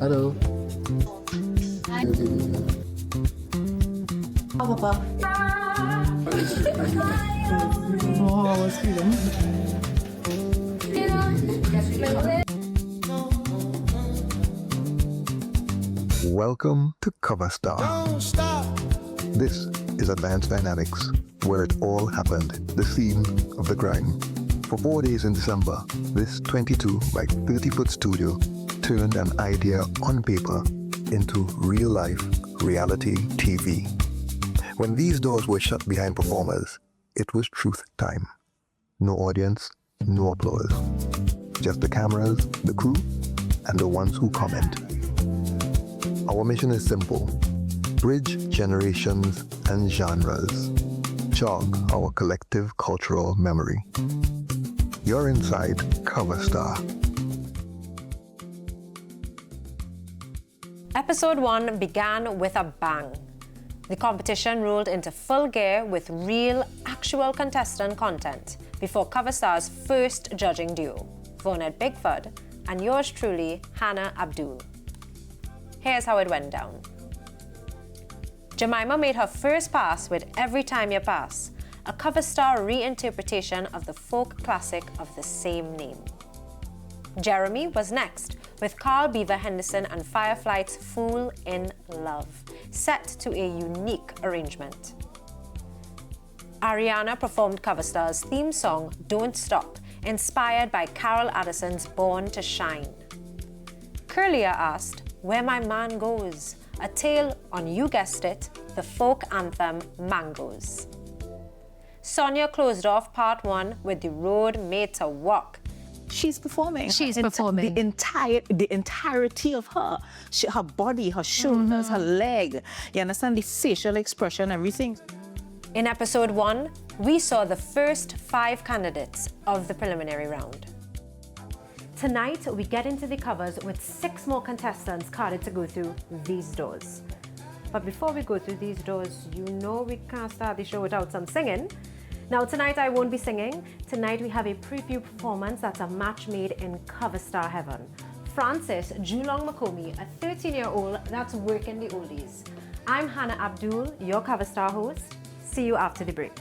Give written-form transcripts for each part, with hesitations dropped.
Hello. Hi. Oh, Papa. Oh, I was feeling. Welcome to CoverSTAR. Don't stop. This is Advanced Dynamics, where it all happened, the scene of the crime. For 4 days in December, this 22 by 30-foot studio turned an idea on paper into real-life reality TV. When these doors were shut behind performers, it was truth time. No audience, no applause. Just the cameras, the crew, and the ones who comment. Our mission is simple: bridge generations and genres. Jog our collective cultural memory. You're inside CoverSTAR. Episode 1 began with a bang. The competition rolled into full gear with real, actual contestant content before CoverStar's first judging duo, Vonette Bigford and yours truly, Hannah Abdul. Here's how it went down. Jemima made her first pass with Every Time You Pass, a CoverStar reinterpretation of the folk classic of the same name. Jeremy was next with Carl Beaver Henderson and Firefly's Fool in Love, set to a unique arrangement. Ariana performed CoverStar's theme song, Don't Stop, inspired by Carol Addison's Born to Shine. Curlia asked, Where My Man Goes, a tale on, you guessed it, the folk anthem Mangoes. Sonia closed off part 1 with The Road Made to Walk. She's performing. She's performing. The entirety of her. Her body, her shoulders, her leg. You understand? The facial expression, everything. In episode 1, we saw the first 5 candidates of the preliminary round. Tonight, we get into the covers with 6 more contestants carded to go through these doors. But before we go through these doors, you know we can't start the show without some singing. Now, tonight I won't be singing. Tonight we have a preview performance that's a match made in CoverStar heaven. Francis Julong Makomi, a 13-year-old that's working the oldies. I'm Hannah Abdul, your CoverStar host. See you after the break.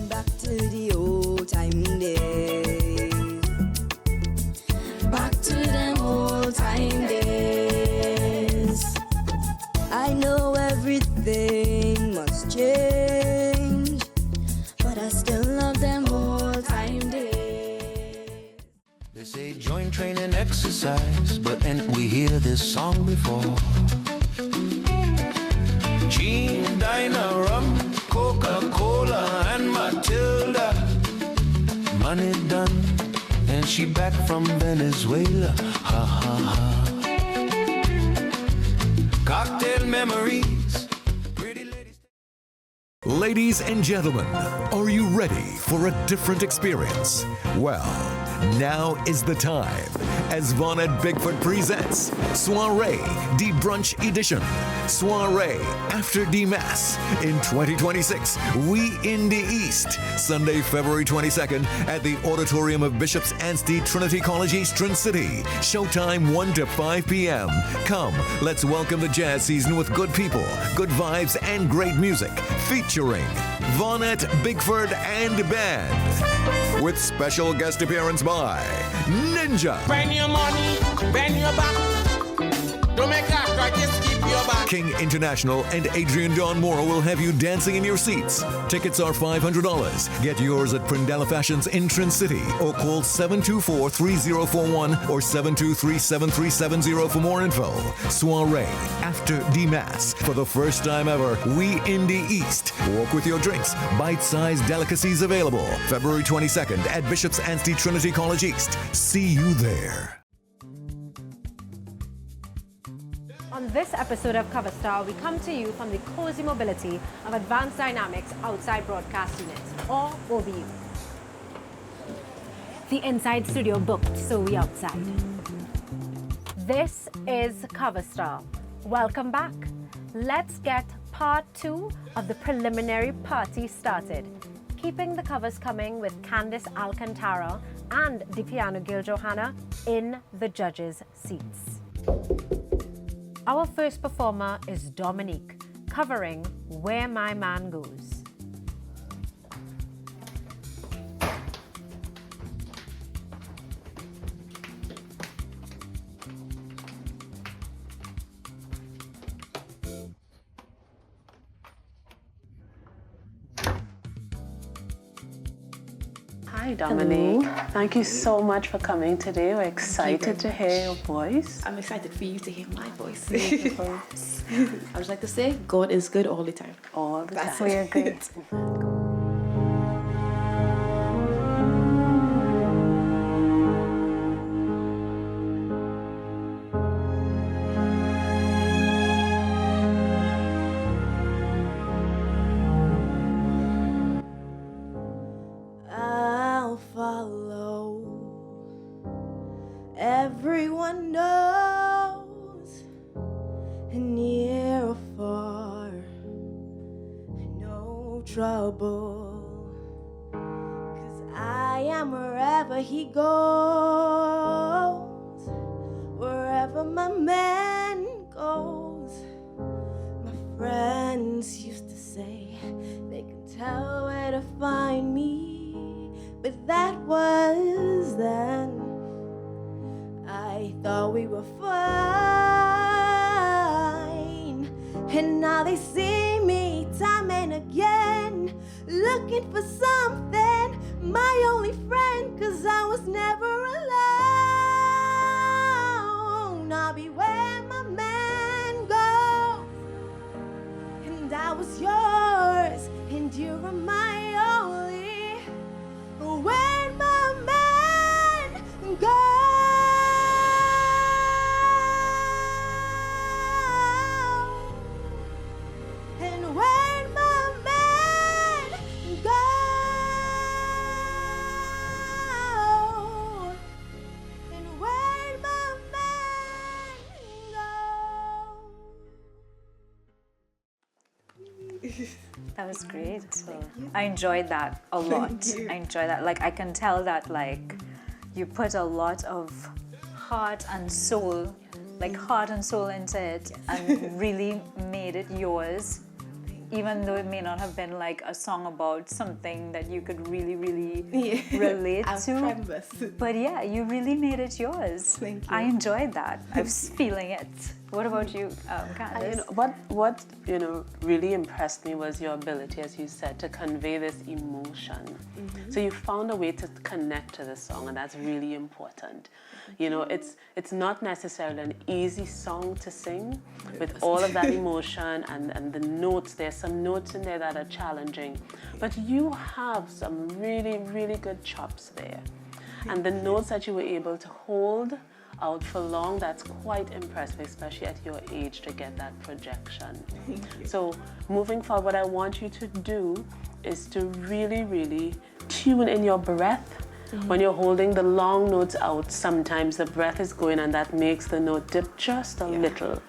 Back to the old time days. Back to them old time days. I know everything must change, but I still love them old time days. They say joint training exercise, but ain't we hear this song before? Gene, Dinah, Rum, Coca-Cola, and Matilda. Money done, and she back from Venezuela. Ha ha ha. Cocktail memories. Pretty ladies. Ladies and gentlemen, are you ready for a different experience? Well, now is the time as Vonette Bigford presents Soiree de Brunch Edition. Soiree after D-Mass in 2026. We in the East. Sunday, February 22nd at the Auditorium of Bishop's Anstey Trinity College, Eastern City. Showtime 1 to 5 p.m. Come, let's welcome the jazz season with good people, good vibes, and great music. Featuring Vonette Bigford and Band. With special guest appearance by Ninja. Bend your money, bend your back. Don't make that cry, just keep your back. King International and Adrian Don Mora will have you dancing in your seats. Tickets are $500. Get yours at Prindella Fashions in Trin City or call 724-3041 or 723-7370 for more info. Soiree after D-Mass. For the first time ever, we in the East. Walk with your drinks. Bite-sized delicacies available. February 22nd at Bishop's Anstey Trinity College East. See you there. On this episode of CoverStar, we come to you from the cozy mobility of Advanced Dynamics Outside Broadcast Unit, or OBU. The inside studio booked, so we outside. This is CoverStar. Welcome back. Let's get part 2 of the preliminary party started. keeping the covers coming with Candice Alcantara and the piano Gil Johanna in the judges' seats. Our first performer is Dominique, covering Where My Man Goes. Hi, Dominique. Thank you so much for coming today. We're excited to hear your voice. I'm excited for you to hear my voice. I would like to say, God is good all the time. All the time. We're good. I'll follow. Everyone knows, near or far, no trouble. 'Cause I am wherever he goes, wherever my man goes. My friends used to say they can tell where to find me, but that was then. I thought we were fine, and now they see me time and again, looking for something, my only friend, 'cause I was never alone. I'll be where my man goes, and I was yours, and you were my only. Where my man goes, and where my man goes, and where my man goes. That was great. I enjoyed that a lot. I enjoyed that. Like, I can tell that, like, you put a lot of heart and soul, into it, and really made it yours. Even though it may not have been like a song about something that you could really relate to. But yeah, you really made it yours. Thank you. I enjoyed that. I was feeling it. What about you, Candice? What really impressed me was your ability, as you said, to convey this emotion. So you found a way to connect to the song, and that's really important. You know, it's not necessarily an easy song to sing with all of that emotion and the notes. There's some notes in there that are challenging, but you have some really good chops there. And the notes that you were able to hold out for long, that's quite impressive, especially at your age, to get that projection. So moving forward, what I want you to do is to really tune in your breath. When you're holding the long notes out, sometimes the breath is going and that makes the note dip just a little.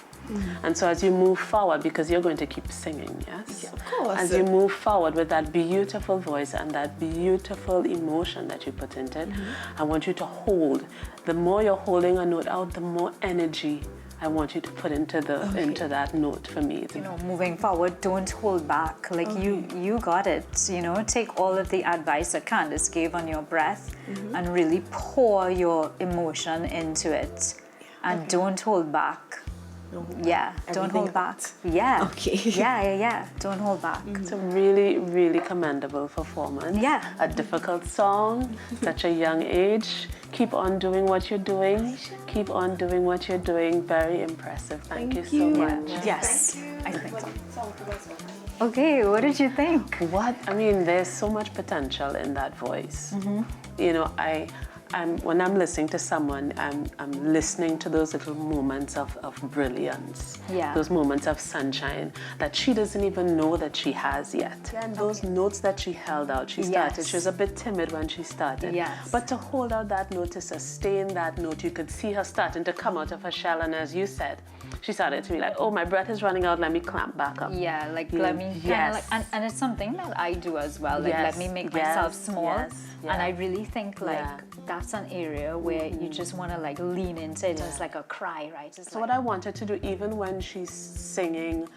And so as you move forward, because you're going to keep singing, yes? Yeah, of course. As you move forward with that beautiful voice and that beautiful emotion that you put into it, I want you to hold. The more you're holding a note out, the more energy I want you to put into into that note for me. You know, moving forward, don't hold back. Like you got it. You know, take all of the advice that Candice gave on your breath and really pour your emotion into it, and don't hold back. Yeah, don't hold back. Yeah. Okay. Yeah. Don't hold back. It's a really commendable performance. Yeah. A difficult song, such a young age. Keep on doing what you're doing. Keep on doing what you're doing. Very impressive. Thank you so much. Yes, I think so. Okay, what did you think? I mean, there's so much potential in that voice. You know, when I'm listening to someone, I'm listening to those little moments of brilliance, those moments of sunshine that she doesn't even know that she has yet. And those notes that she held out, she was a bit timid when she started, but to hold out that note, to sustain that note, you could see her starting to come out of her shell, and as you said, she started to be like, oh, my breath is running out, let me clamp back up. Yeah, like let me kind of Yes. like, and it's something that I do as well. Like let me make myself small. And I really think like that's an area where you just want to like lean into it. It's like a cry, right? It's So like, what I wanted to do, even when she's singing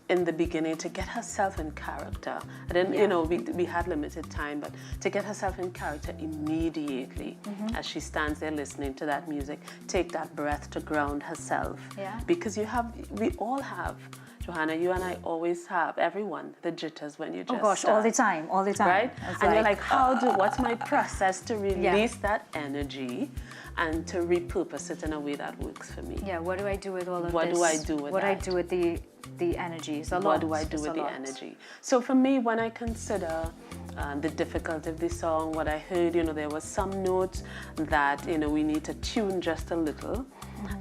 in the beginning, to get herself in character. I didn't, you know, we had limited time, but to get herself in character immediately as she stands there listening to that music, take that breath to ground herself. Yeah. Because we all have, Johanna, you and I always have, everyone, the jitters when you just oh gosh, start. all the time. Right? It's And you're like, what's my process to release that energy and to repurpose it in a way that works for me? Yeah, what do I do with all of What this? do I do with what that? I do with the energy? It's a lot. What do I do with the energy? So for me, when I consider the difficulty of the song, what I heard, you know, there was some notes that, you know, we need to tune just a little.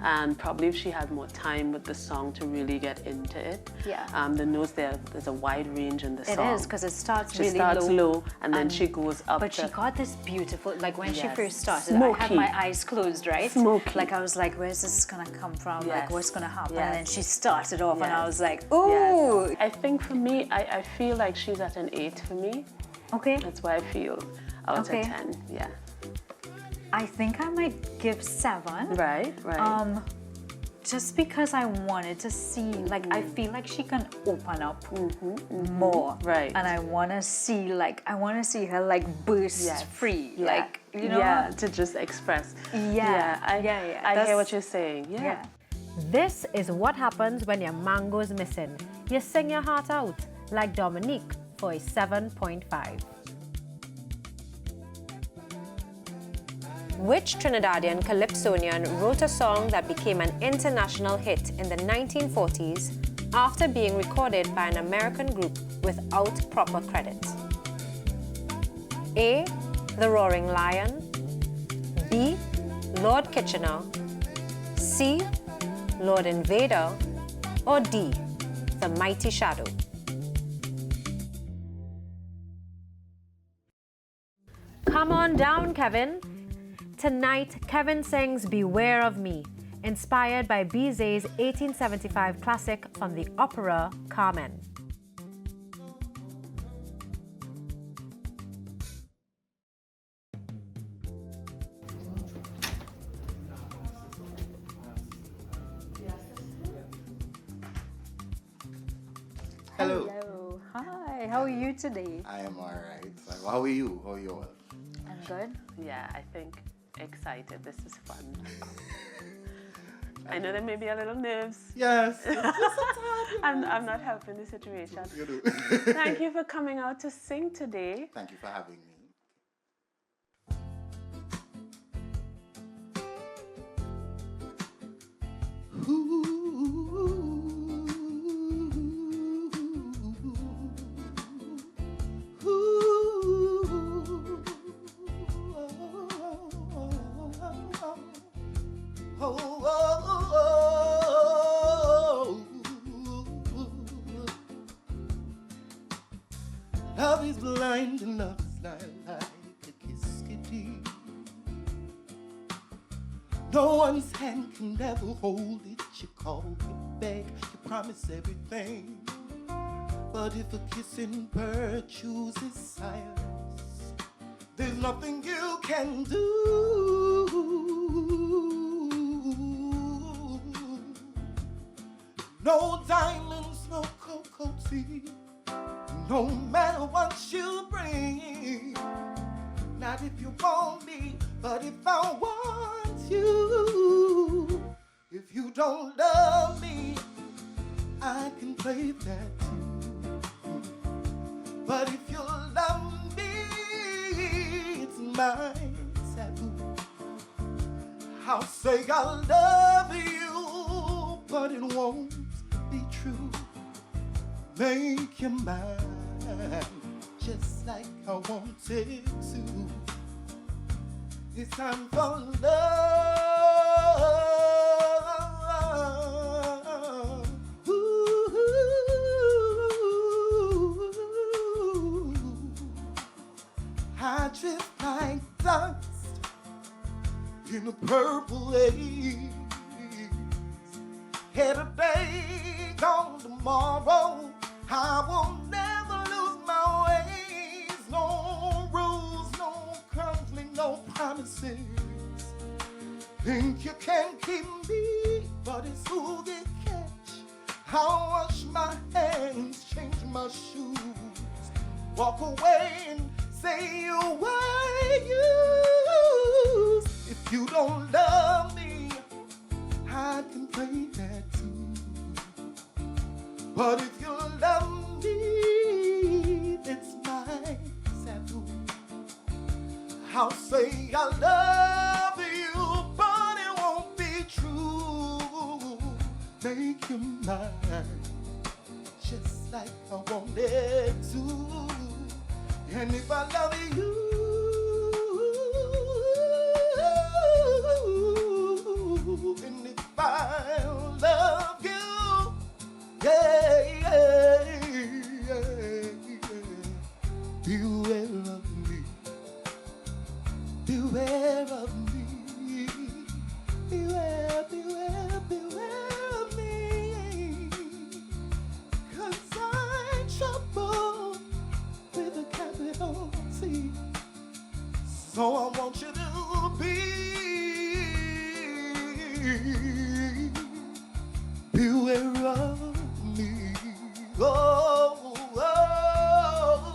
And probably if she had more time with the song to really get into it. Yeah. The notes, there's a wide range in the song. It is, because it starts She really starts low and then she goes up. But she got this beautiful, like when she Yes. first started, Smoky. I had my eyes closed, right? Smoky. Like I was like, where's this gonna come from? Like Yes. what's gonna happen? Yes. And then she started off and I Yes. was like, ooh. Yes. I think for me, I feel like she's at an 8 for me. Okay. That's why I feel out of 10. Yeah. I think I might give 7. Right. Just because I wanted to see, like I feel like she can open up more. Right. And I wanna see her like burst free. Yeah. Like, you know. Yeah, to just express. I hear what you're saying. Yeah. This is what happens when your mango's missing. You sing your heart out, like Dominique for a 7.5. Which Trinidadian calypsonian wrote a song that became an international hit in the 1940s after being recorded by an American group without proper credit? A. The Roaring Lion. B. Lord Kitchener. C. Lord Invader. Or D. The Mighty Shadow. Come on down, Kevin. Tonight, Kevin sings Beware of Me, inspired by Bizet's 1875 classic from the opera Carmen. Hello. Hello. Hi. How are you today? I am all right. So how are you? How are you all? I'm good. Yeah, I think excited. This is fun. I know there may be a little nerves. Yes. I'm not helping the situation. You do. Thank you for coming out to sing today. Thank you for having me. Love is blind and love is not like a kiss kitty. No one's hand can ever hold it. You call, you beg, you promise everything. But if a kissing bird chooses silence, there's nothing you can do. No diamonds, no cocoa tea, no matter what you bring. Not if you want me, but if I want you. If you don't love me, I can play that too. But if you love me, it's my taboo. I'll say I love you, but it won't be true. Make your mind just like I wanted to. It's time for love. Ooh. I drift like dust in a purple haze. here today, gone tomorrow. I will never lose my ways. No rules, no conflict, no promises. Think you can keep me, but it's who they catch. I'll wash my hands, change my shoes, walk away and say you were used. If you don't love me, I can play that too. But if you love me, it's my taboo. I'll say I love you, but it won't be true. Make you mine, just like I wanted to. And if I love you, and if I love you, yeah, yeah, yeah, yeah. Beware of me, beware of me, beware, beware, beware of me, 'cause I'm trouble with a capital T. So I want you to beware of me. Oh, oh,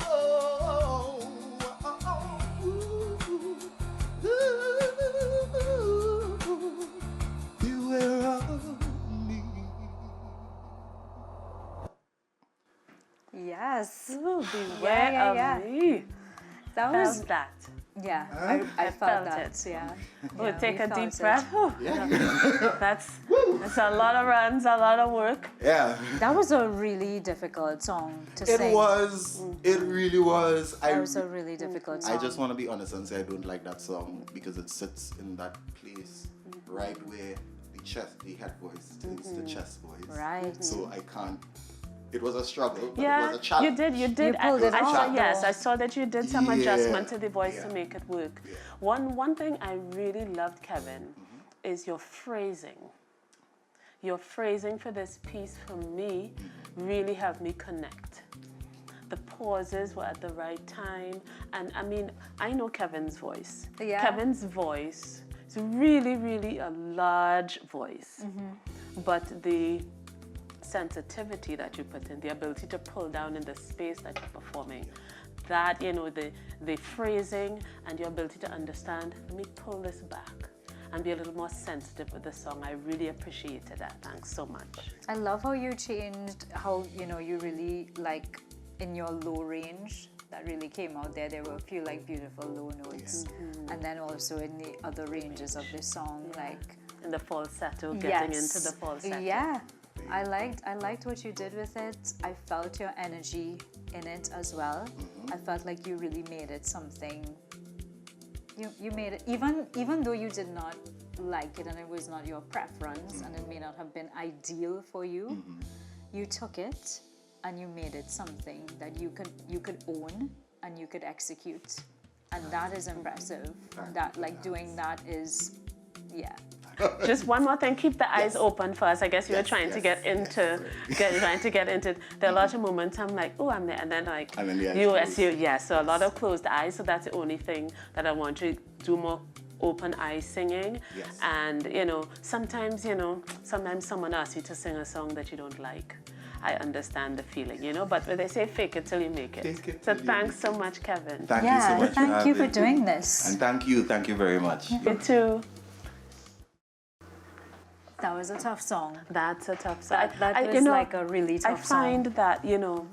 oh, oh, ooh, beware of me. Yes. Ooh, beware of me. That was Felt that. Yeah, I felt that. it. Yeah. We'll Yeah, take we a deep felt breath. it. Whew. That's a lot of runs, a lot of work. Yeah. That was a really difficult song to sing. It was. It really was. That was a really difficult song. I just want to be honest and say I don't like that song because it sits in that place right where the head voice turns to chest voice. Right. So I can't. It was a struggle, but Yeah, it was a challenge. you did. You pulled it I saw, off. yes, I saw that you did some Yeah. adjustment to the voice to Yeah. make it work. Yeah. One thing I really loved, Kevin, is your phrasing. Your phrasing for this piece, for me, really helped me connect. The pauses were at the right time. And I mean, I know Kevin's voice. Yeah. Kevin's voice is really, really a large voice. But the sensitivity that you put in, the ability to pull down in the space that you're performing, that, you know, the phrasing and your ability to understand, let me pull this back and be a little more sensitive with the song. I really appreciated that. Thanks so much. I love how you changed, how, you know, you really, like, in your low range, that really came out there. There were a few, like, beautiful low notes. And then also in the other ranges of the song, like... In the falsetto, getting into the falsetto. Yeah. I liked what you did with it. I felt your energy in it as well. I felt like you really made it something. You made it, even though you did not like it and it was not your preference and it may not have been ideal for you, you took it and you made it something that you could own and you could execute, and that is impressive. That, like, doing that is, yeah. Just one more thing, keep the eyes open for us. I guess you were trying to get into, trying to get into. There are a lot of moments I'm like, oh, I'm there, and then like, And then the eyes close. so a lot of closed eyes. So that's the only thing that I want to do, more open eye singing. Yes. And you know, sometimes someone asks you to sing a song that you don't like. I understand the feeling, you know, but when they say fake it till you make it. Fake it So till you thanks so much, Kevin. Thank you so much. Thank you for having doing me. this. And thank you very much. You too. That was a tough song. That's a tough song. That was like a really tough song. I find that, you know,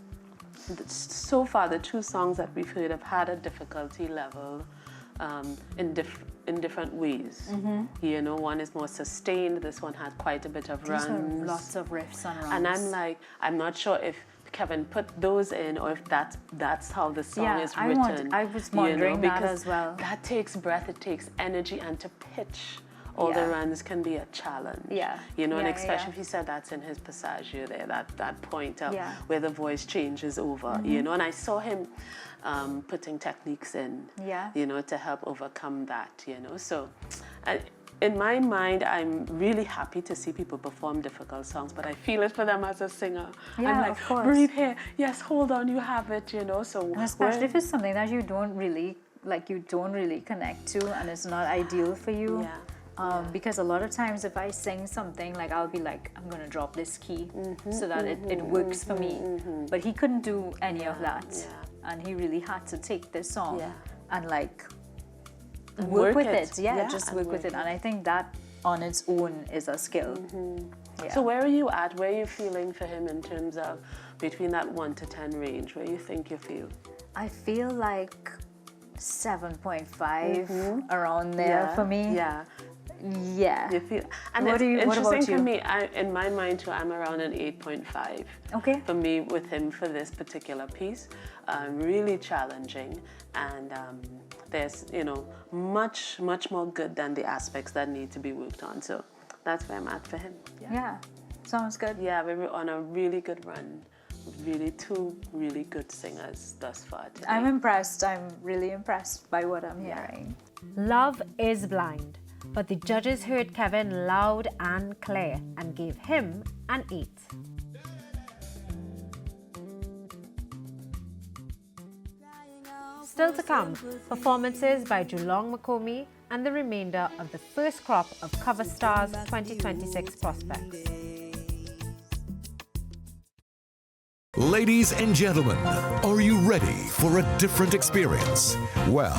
so far the two songs that we've heard have had a difficulty level in different ways. You know, one is more sustained. This one had quite a bit of runs. Lots of riffs and runs. And I'm like, I'm not sure if Kevin put those in or if that's how the song is written. I was wondering that because as well. That takes breath, it takes energy, and to pitch all the runs can be a challenge. Yeah. You know, and Yeah, especially yeah. if he said that's in his passaggio there, that point of Yeah. where the voice changes over, you know, and I saw him putting techniques in, Yeah. you know, to help overcome that, you know. So in my mind, I'm really happy to see people perform difficult songs, but I feel it for them as a singer. Yeah, I'm like, of course. breathe here. Yes, hold on, you have it, you know. So and especially if it's something that you don't really connect to, and it's not ideal for you. Yeah. Because a lot of times if I sing something, like I'll be like, I'm gonna drop this key so that it works for me. But he couldn't do any of that. And he really had to take this song and like work with it. Just work with it. And I think that on its own is a skill. So where are you at? Where are you feeling for him in terms of between that 1 to 10 range? Where you think you feel? I feel like 7.5 around there for me. Yeah. You feel, and what it's about interesting you? for me, in my mind too, I'm around an 8.5. Okay. For me, with him for this particular piece, really challenging, and there's, you know, much more good than the aspects that need to be worked on. So that's where I'm at for him. Yeah, sounds good. Yeah, we're on a really good run. Really, 2 really good singers thus far today. I'm impressed. I'm really impressed by what I'm hearing. Love is blind, but the judges heard Kevin loud and clear and gave him an 8. Still to come, performances by Julong Makomi and the remainder of the first crop of CoverSTAR's 2026 prospects. Ladies and gentlemen, are you ready for a different experience? Well,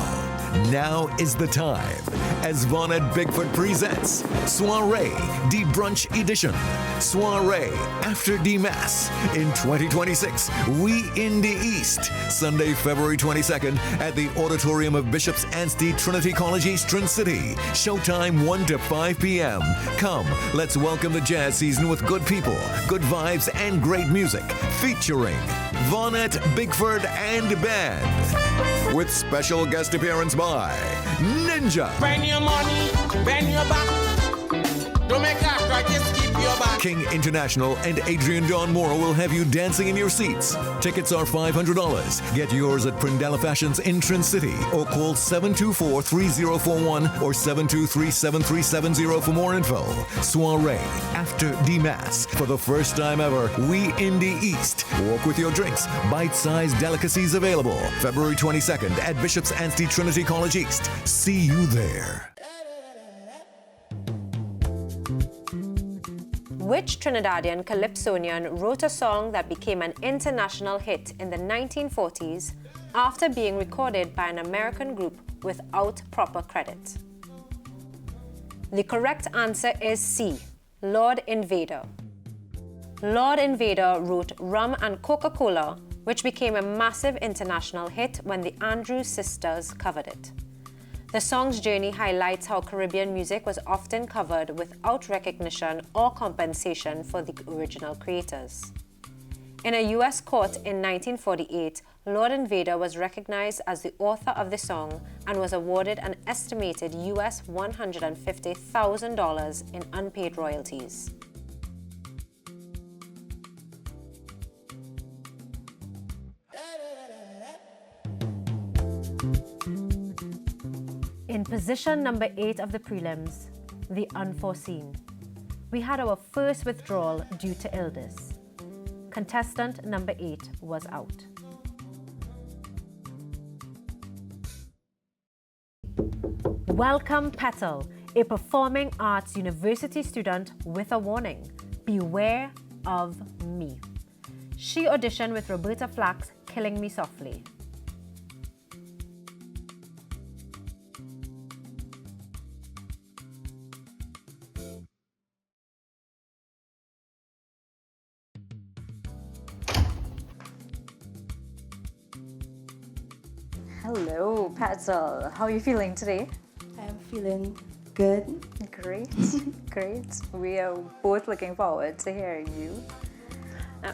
now is the time as Von at Bigfoot presents Soiree de Brunch Edition. Soiree after de Mass in 2026. We in the East. Sunday, February 22nd at the auditorium of Bishop's Anstey Trinity College Eastern City. Showtime 1 to 5 p.m. Come, let's welcome the jazz season with good people, good vibes, and great music. Featuring Vonnet, Bigford, and Band. With special guest appearance by Ninja. Bend your money, bend your back. Don't make after, just keep your back. King International and Adrian Don Mora will have you dancing in your seats. Tickets are $500. Get yours at Prindella Fashions in Trin City or call 724-3041 or 723-7370 for more info. Soiree after D-Mass. For the first time ever, we in the East. Walk with your drinks. Bite-sized delicacies available. February 22nd at Bishop's Anstey Trinity College East. See you there. Which Trinidadian calypsonian wrote a song that became an international hit in the 1940s after being recorded by an American group without proper credit? The correct answer is C, Lord Invader. Lord Invader wrote Rum and Coca-Cola, which became a massive international hit when the Andrews Sisters covered it. The song's journey highlights how Caribbean music was often covered without recognition or compensation for the original creators. In a US court in 1948, Lord Invader was recognized as the author of the song and was awarded an estimated US $150,000 in unpaid royalties. In position number 8 of the prelims, the unforeseen. We had our first withdrawal due to illness. Contestant number 8 was out. Welcome Petal, a performing arts university student with a warning. Beware of me. She auditioned with Roberta Flack's Killing Me Softly. Hello, Petal. How are you feeling today? I am feeling good. Great, great. We are both looking forward to hearing you.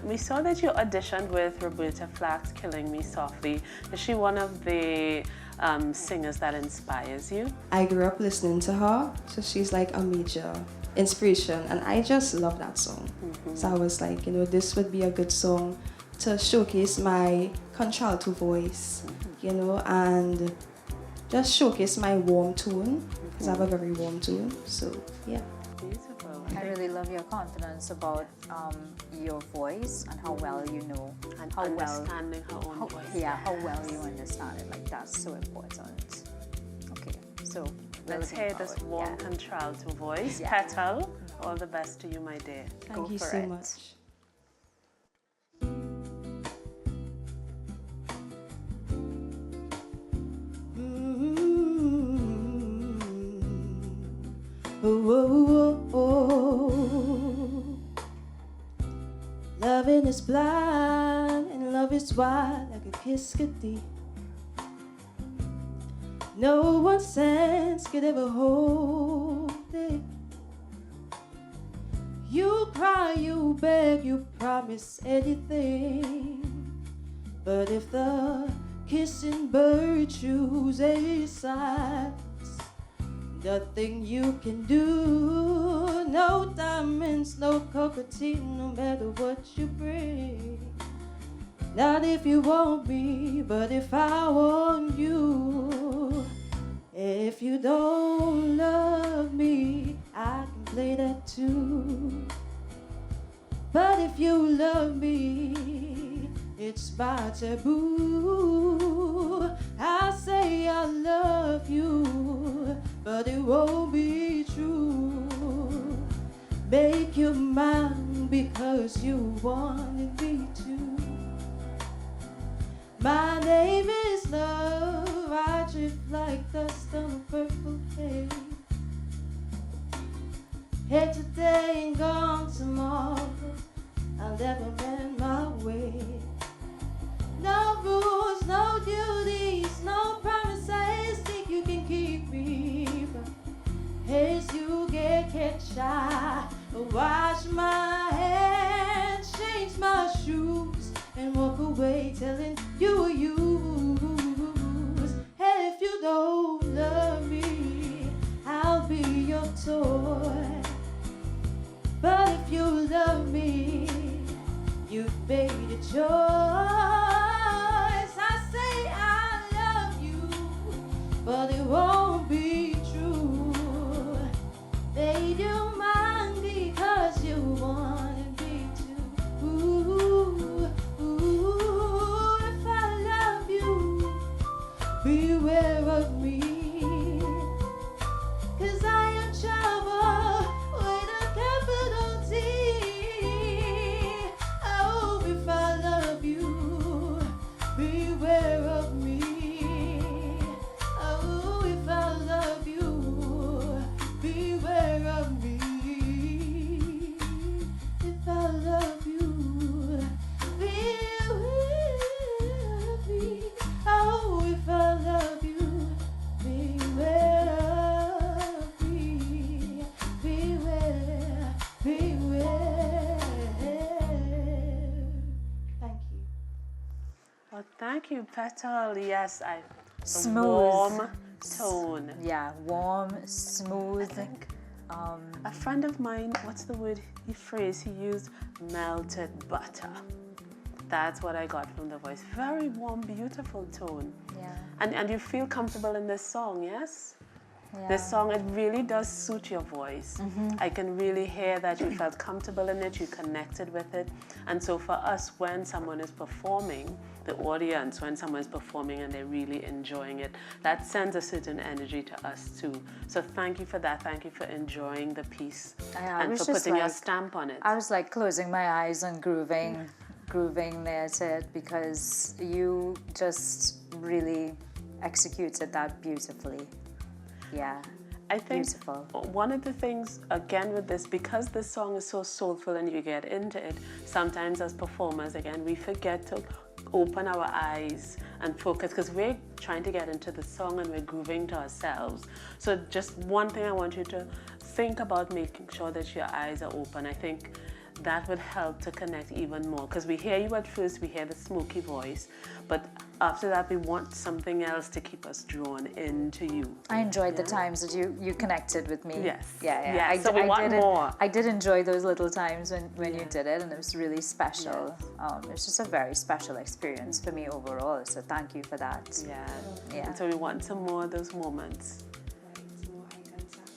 We saw that you auditioned with Roberta Flack's Killing Me Softly. Is she one of the singers that inspires you? I grew up listening to her, so she's like a major inspiration, and I just love that song. So I was like, you know, this would be a good song to showcase my contralto voice, you know, and just showcase my warm tone, because I have a very warm tone. So yeah. Beautiful. I really love your confidence about your voice and how well you know and how understanding her own voice. Yeah, how well you understand it. Like that's so important. Okay, so let's hear this warm contralto voice. Yeah. Petal, all the best to you, my dear. Thank you so much. Loving is blind and love is wide like a kiss could be. No one's sense could ever hold it. You cry, you beg, you promise anything. But if the kissing bird chooses silence, nothing you can do. No diamonds, no cockatoo, no matter what you bring. Not if you want me, but if I want you. If you don't love me, I can play that too. But if you love me, it's my taboo. I say I love you, but it won't be true. Make you mine because you wanted me to. My name is love, I drift like dust on a purple haze. Here today and gone tomorrow, I'll never bend my way. No rules, no duties, no promises, think you can keep me. But as you get shy, wash my hands, change my shoes, and walk away telling you are yours. Hey, if you don't love me, I'll be your toy. But if you love me, you've made a choice. I say I love you, but it won't be true. Made you mine because you wanted me to. Ooh, ooh, if I love you, beware of me. 'Cause I am trouble with a capital T. Oh, if I love you, beware of me. Oh, if I love you, beware of me. If I love you, beware of me. Oh, if I love you, beware of me. Beware, beware. Thank you. Well, thank you, Petal. Yes, Smooth. Warm tone. Yeah, warm, smooth. A friend of mine, what's the word, the phrase he used? Melted butter. That's what I got from the voice. Very warm, beautiful tone. Yeah. And you feel comfortable in this song, yes? Yeah. This song, it really does suit your voice. I can really hear that you felt comfortable in it, you connected with it. And so for us, when someone is performing, the audience, when someone's performing and they're really enjoying it, that sends a certain energy to us too. So thank you for that. Thank you for enjoying the piece and for putting your stamp on it. I was like closing my eyes and grooving there to it because you just really executed that beautifully. Yeah. I think beautiful. One of the things, again with this, because this song is so soulful and you get into it, sometimes as performers, again, we forget to open our eyes and focus because we're trying to get into the song and we're grooving to ourselves. So just one thing I want you to think about, making sure that your eyes are open. I think that would help to connect even more. Because we hear you at first, we hear the smoky voice, but after that we want something else to keep us drawn into you. I enjoyed the times that you connected with me. Yes. Yeah. Yes. So we want more. I did enjoy those little times when you did it, and it was really special. Yes. It's just a very special experience for me overall. So thank you for that. Yeah. And so we want some more of those moments.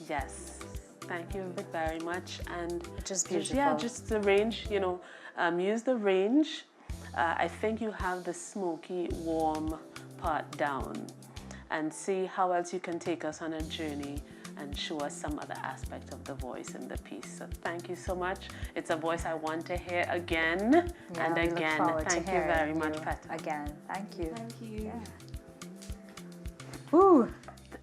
Yes. Thank you very much. And just beautiful. Just the range, you know, use the range. I think you have the smoky, warm part down, and see how else you can take us on a journey and show us some other aspect of the voice in the piece. So thank you so much. It's a voice I want to hear again and again. Thank you very much, Petal. Again, thank you. Thank you. Yeah. Ooh.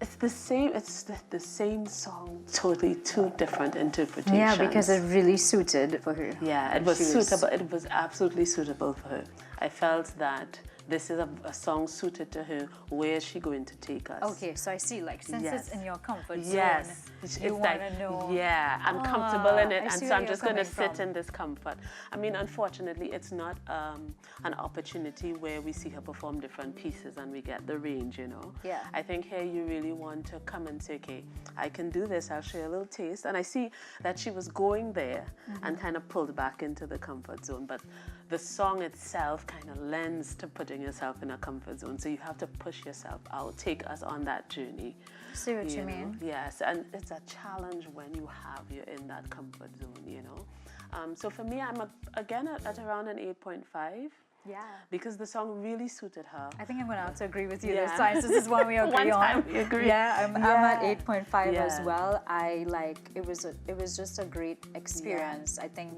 It's the same song, totally two different interpretations. Yeah, because it really suited for her. Yeah, it was suitable. It was absolutely suitable for her. I felt that this is a song suited to her. Where is she going to take us? Okay, so I see, like, since it's in your comfort zone, yes, you want to know. Yeah, I'm comfortable in it, I and see so where I'm you're just going to coming sit from. in this comfort. I mean, unfortunately, it's not an opportunity where we see her perform different pieces and we get the range, you know. Yeah. I think here you really want to come and say, okay, I can do this, I'll show you a little taste. And I see that she was going there and kind of pulled back into the comfort zone, but the song itself kind of lends to putting yourself in a comfort zone. So you have to push yourself out, take us on that journey. See what you mean? Yes, and it's a challenge when you're in that comfort zone, you know. So for me, I'm again at around an 8.5. Yeah. Because the song really suited her. I think I'm going to have to agree with you this time. This is one we agree on. One time we agree. Yeah, I'm at 8.5 as well. It was just a great experience. I think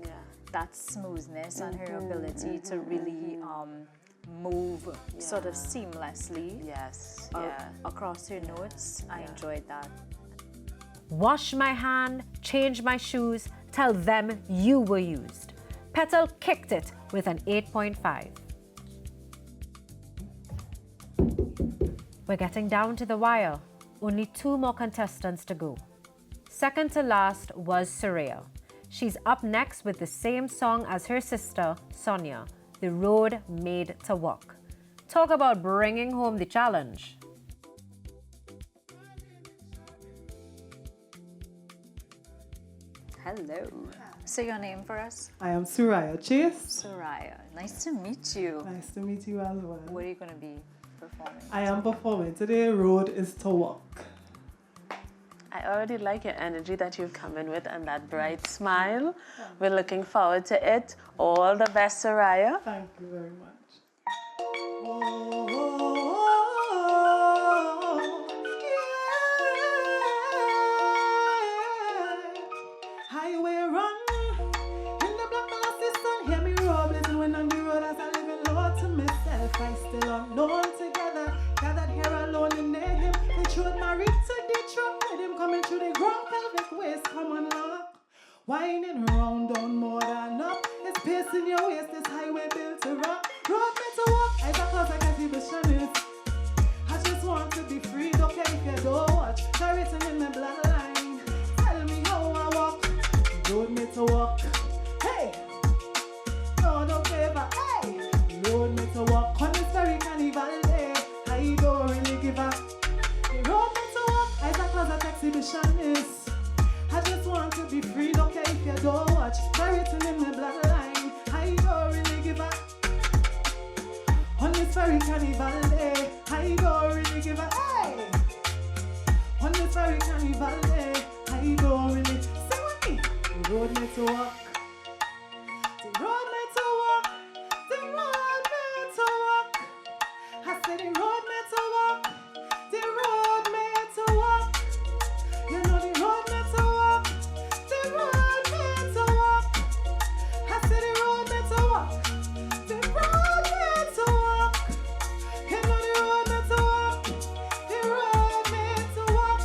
that smoothness and her ability to really move sort of seamlessly across her notes. I enjoyed that. Wash my hand, change my shoes, tell them you were used. Petal kicked it with an 8.5. We're getting down to the wire. Only 2 more contestants to go. Second to last was Soraya. She's up next with the same song as her sister, Sonia, The Road Made to Walk. Talk about bringing home the challenge. Hello. Say your name for us. I am Soraya Chase. Soraya. Nice to meet you. Nice to meet you as well. What are you going to be performing? I am performing today, Road is to Walk. I already like your energy that you've come in with and that bright smile. We're looking forward to it. All the best, Soraya. Thank you very much. Highway run in the black molasses sun. Hear me roar, blazing when on the road as I live in Lord to myself. I still unknown together, gathered here alone in him. The truth married to the truth, with him coming through the ground pelvic waist. Come on, lock, winding round on more than up. It's pacing your waist. This highway built to rock. Road meant to walk. As a cause I can see the shyness. I just want to be free. Don't care if you don't watch. They're written in my bloodline. Tell me how I walk. Road made to walk. Hey! No, don't favor. Hey! Road made to walk. On this very carnival day. I don't really give up. The road made to walk. As a cause of exhibitionist. I just want to be free. Don't care if you don't watch. They're written in my bloodline. I don't really give up. On this very carnival day. I don't really give up. Hey! On this very carnival day. I don't really. The road made to walk. The road made to walk. The road made to walk. I said the road made to walk. The road made to walk. You know the road made to walk. The road made to walk. I said the road made to walk. The road made to walk. You know the road made to walk. The road made to walk.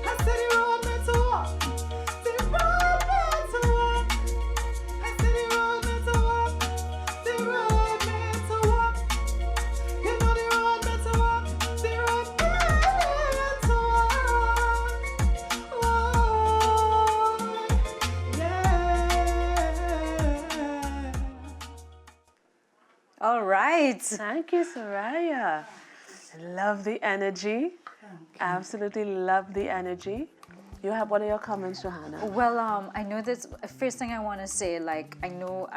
I said the road made to walk. The road made to walk. right. Thank you, Soraya. I love the energy. Absolutely love the energy. You have, what are your comments, Johanna? Well, I know that first thing I want to say, like, I know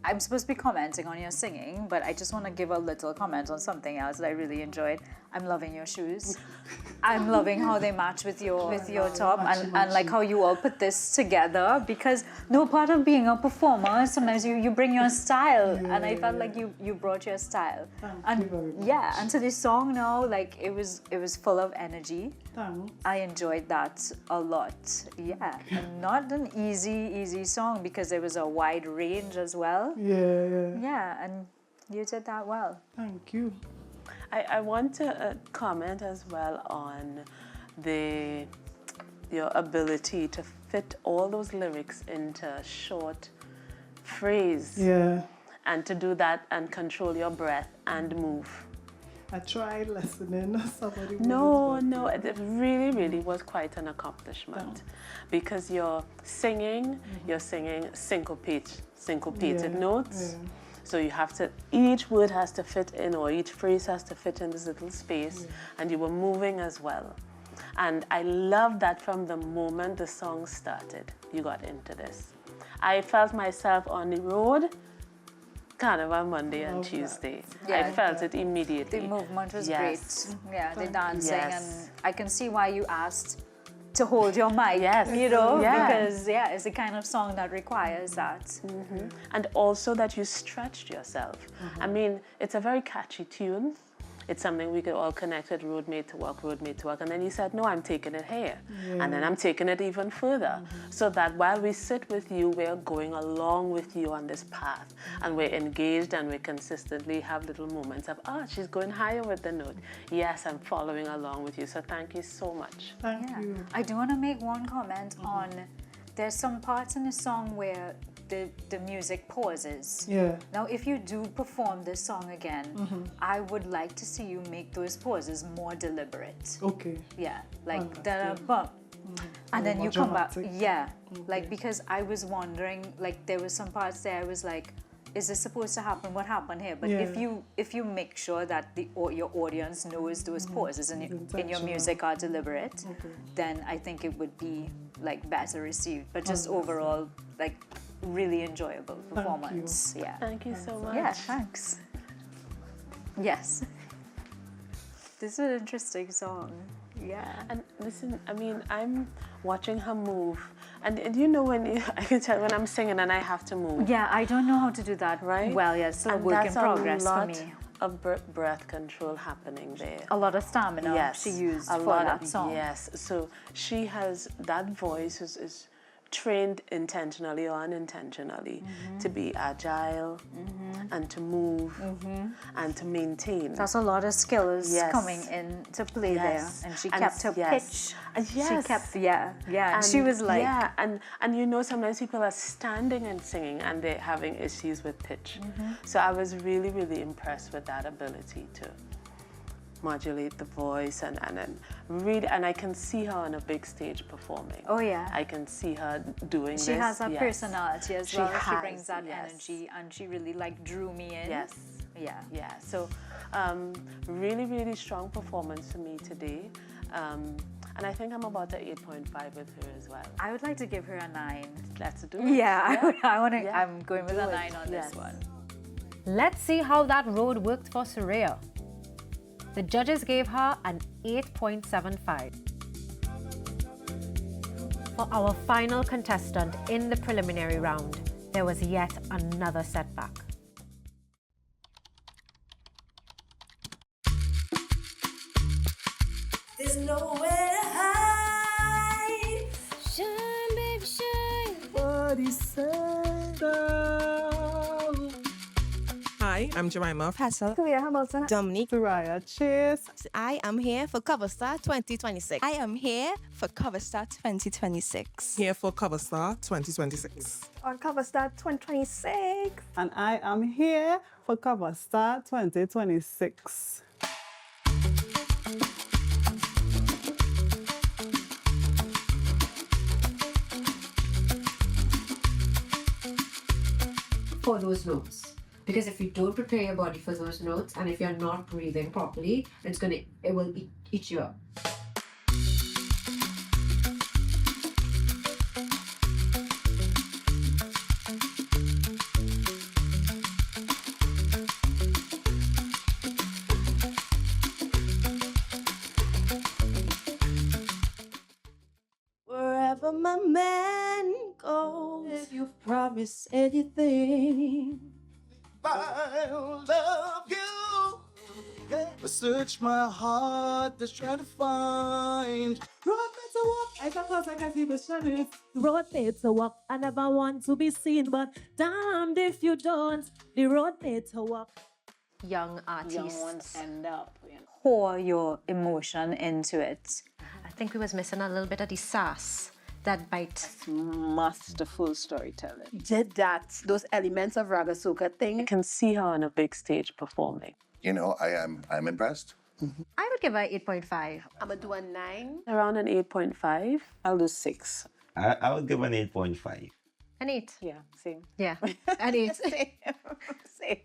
I'm supposed to be commenting on your singing, but I just want to give a little comment on something else that I really enjoyed. I'm loving your shoes. I'm loving how they match with your top and like how you all put this together, because no part of being a performer, sometimes you bring your style, and I felt like you brought your style. Thank you very much. Yeah, and to this song now, like it was full of energy. Thanks. I enjoyed that a lot. Yeah, and not an easy song because there was a wide range as well. Yeah, and you did that well. Thank you. I want to comment as well on your ability to fit all those lyrics into a short phrase. Yeah. And to do that and control your breath and move. I tried listening. Somebody No, it really was quite an accomplishment, because you're singing syncopated notes. So you have to, each word has to fit in, or each phrase has to fit in this little space, and you were moving as well. And I love that from the moment the song started, you got into this. I felt myself on the road, Carnival Monday and Tuesday. Yeah, I felt it immediately. The movement was Yes. great. Yeah, the dancing, Yes. and I can see why you asked to hold your mic. Yes. You know, Yeah. because it's the kind of song that requires that. And also that you stretched yourself. I mean, it's a very catchy tune. It's something we could all connect with, road made to walk. And then you said, no, I'm taking it here. And then I'm taking it even further. So that while we sit with you, we're going along with you on this path. And we're engaged, and we consistently have little moments of, she's going higher with the note. Yes, I'm following along with you. So thank you so much. Thank you. I do want to make one comment on, there's some parts in the song where the music pauses. Yeah. Now, if you do perform this song again, I would like to see you make those pauses more deliberate. Okay. Yeah, like da-da-bum. And then you come back. Yeah, like, because I was wondering, like, there was some parts there I was like, is this supposed to happen? What happened here? But if you make sure that your audience knows those pauses in your music are deliberate, then I think it would be like better received. But just overall, like, really enjoyable performance. Thank you. Yeah. Thank you so much. Yeah, thanks. Yes. This is an interesting song. Yeah. And listen, I mean, I'm watching her move. And you know, I can tell when I'm singing and I have to move. Yeah, I don't know how to do that. Right? Well, yeah, still a work in progress for me. Of breath control happening there. A lot of stamina she used for that song. Yes, so she has, that voice is trained intentionally or unintentionally to be agile and to move and to maintain. That's a lot of skills coming into play there. And she kept her pitch. She kept, and she was like... Yeah, and you know, sometimes people are standing and singing and they're having issues with pitch. So I was really, really impressed with that ability to modulate the voice and really, and I can see her on a big stage performing. Oh yeah. I can see her doing this. She has that personality as well. She brings that energy, and she really like drew me in. Yes. Yeah. Yeah. So really, really strong performance for me today. And I think I'm about a 8.5 with her as well. I would like to give her a 9. Let's do it. Yeah, I want to. I'm going with a 9 on this one. Let's see how that road worked for Soraya. The judges gave her an 8.75. For our final contestant in the preliminary round, there was yet another setback. There's nowhere to hide. Shine, baby, shine. Body Hi, I'm Jemima Hassel. Clea Hamilton. Dominique. Soraya Chase. I am here for CoverSTAR 2026. I am here for CoverSTAR 2026. Here for CoverSTAR 2026. On CoverSTAR 2026. And I am here for CoverSTAR 2026. For those notes, Because if you don't prepare your body for those notes, and if you're not breathing properly, it will eat you up. Wherever my man goes, if you've promised anything, I'll love you. Yeah. I search my heart, just trying to find. Road made to walk, I can cause I can see the sheriff. The road made to walk, I never want to be seen, but damned if you don't. The road made to walk. Young artists. Young ones end up, you know. Pour your emotion into it. I think we was missing a little bit of the sass, that bite. Masterful storytelling. Did that, those elements of Raga Soca thing. I can see her on a big stage performing. You know, I'm impressed. I would give her 8.5. I'm gonna do a 9. Around an 8.5. I'll do 6. I would give an 8.5. An 8? Yeah, same. Yeah, an 8. Same.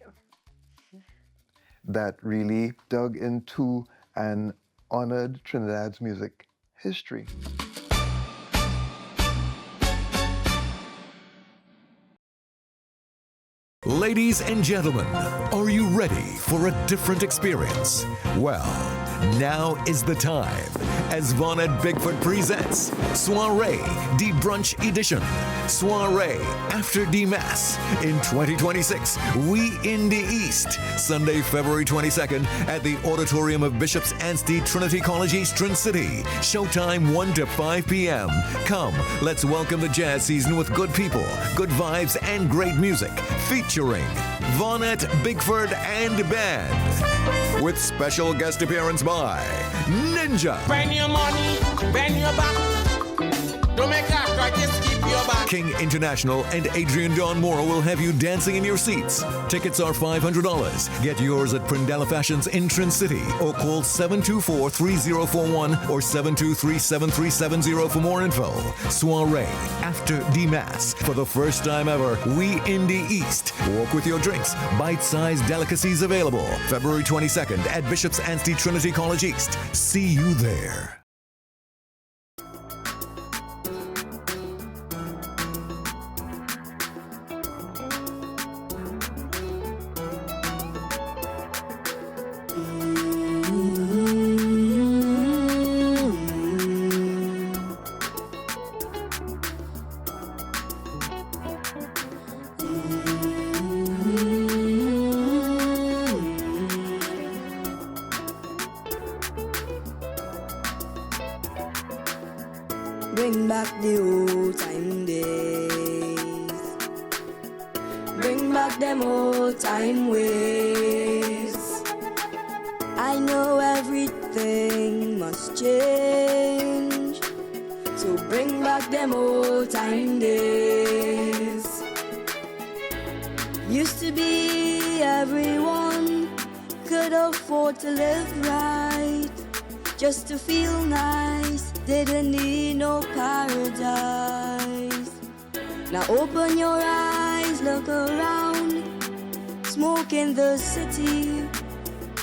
That really dug into and honored Trinidad's music history. Ladies and gentlemen, are you ready for a different experience? Well, now is the time as Von at Bigfoot presents Soiree de Brunch Edition. Soiree after de Mass in 2026. We in the East. Sunday, February 22nd at the auditorium of Bishop's Anstey Trinity College, Eastern City. Showtime 1 to 5 p.m. Come, let's welcome the jazz season with good people, good vibes, and great music. Featuring Vonnet, Bigford, and Band. With special guest appearance by Ninja. Bend your money, bend your back. Don't make a crack, just keep your back. King International and Adrian Don Mora will have you dancing in your seats. Tickets are $500. Get yours at Prindella Fashions in Trin City or call 724-3041 or 723-7370 for more info. Soiree after D-Mass. For the first time ever, we in the East. Walk with your drinks. Bite-sized delicacies available. February 22nd at Bishop's Anstey Trinity College East. See you there. Bring back the old time days. Bring back them old time ways. I know everything must change, so bring back them old time days. Used to be everyone could afford to live right, just to feel nice, didn't need no paradise. Now open your eyes, look around, smoke in the city,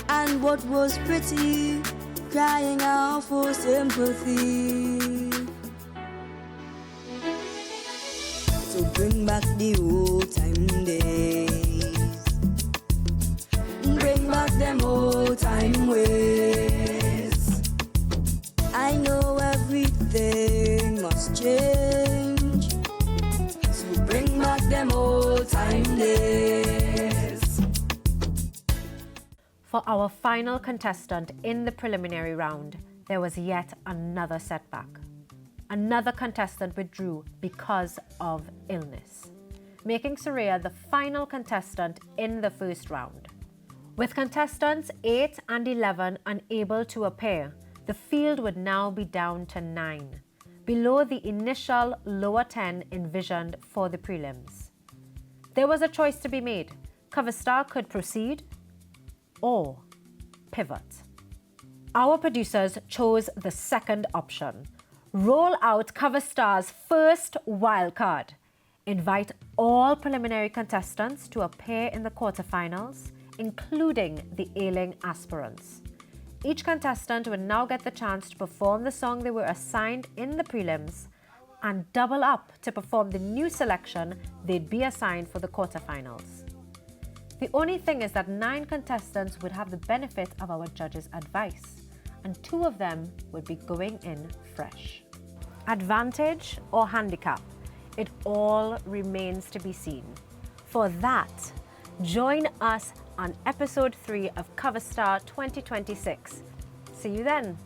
and what was pretty, crying out for sympathy. So bring back the old time days, bring back them old time ways. I know everything must change, so bring back them old time days. For our final contestant in the preliminary round, there was yet another setback. Another contestant withdrew because of illness, making Soraya the final contestant in the first round. With contestants 8 and 11 unable to appear, the field would now be down to 9, below the initial lower 10 envisioned for the prelims. There was a choice to be made. CoverSTAR could proceed or pivot. Our producers chose the second option. Roll out CoverSTAR's first wildcard. Invite all preliminary contestants to appear in the quarterfinals, including the Airlink aspirants. Each contestant would now get the chance to perform the song they were assigned in the prelims and double up to perform the new selection they'd be assigned for the quarterfinals. The only thing is that 9 contestants would have the benefit of our judges' advice, and 2 of them would be going in fresh. Advantage or handicap? It all remains to be seen. For that, join us on episode 3 of CoverSTAR 2026. See you then.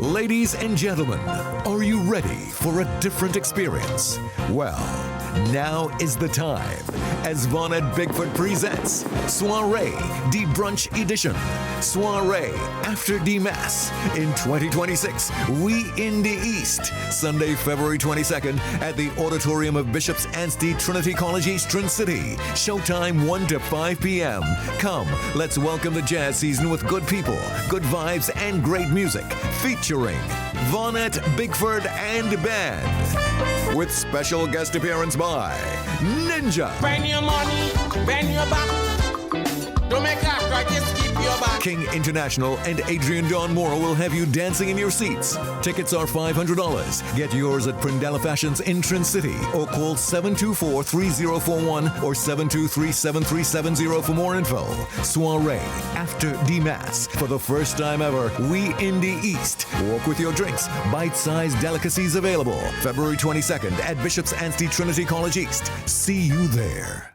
Ladies and gentlemen, are you ready for a different experience? Well, now is the time as Von at Bigfoot presents Soiree de Brunch Edition. Soiree after the Mass in 2026. We in the East. Sunday, February 22nd at the Auditorium of Bishop's Anstey Trinity College East, Trin City. Showtime 1 to 5 p.m. Come, let's welcome the jazz season with good people, good vibes, and great music. Featuring Vonnet, Bigford, and Band. With special guest appearance by Ninja. Bend your money, bend your back. Don't make that right, just keep your back. King International and Adrian Don Moro will have you dancing in your seats. Tickets are $500. Get yours at Prindella Fashions in Trin City or call 724-3041 or 723-7370 for more info. Soiree after the Mass. For the first time ever, we in the East. Walk with your drinks. Bite-sized delicacies available. February 22nd at Bishop's Anstey Trinity College East. See you there.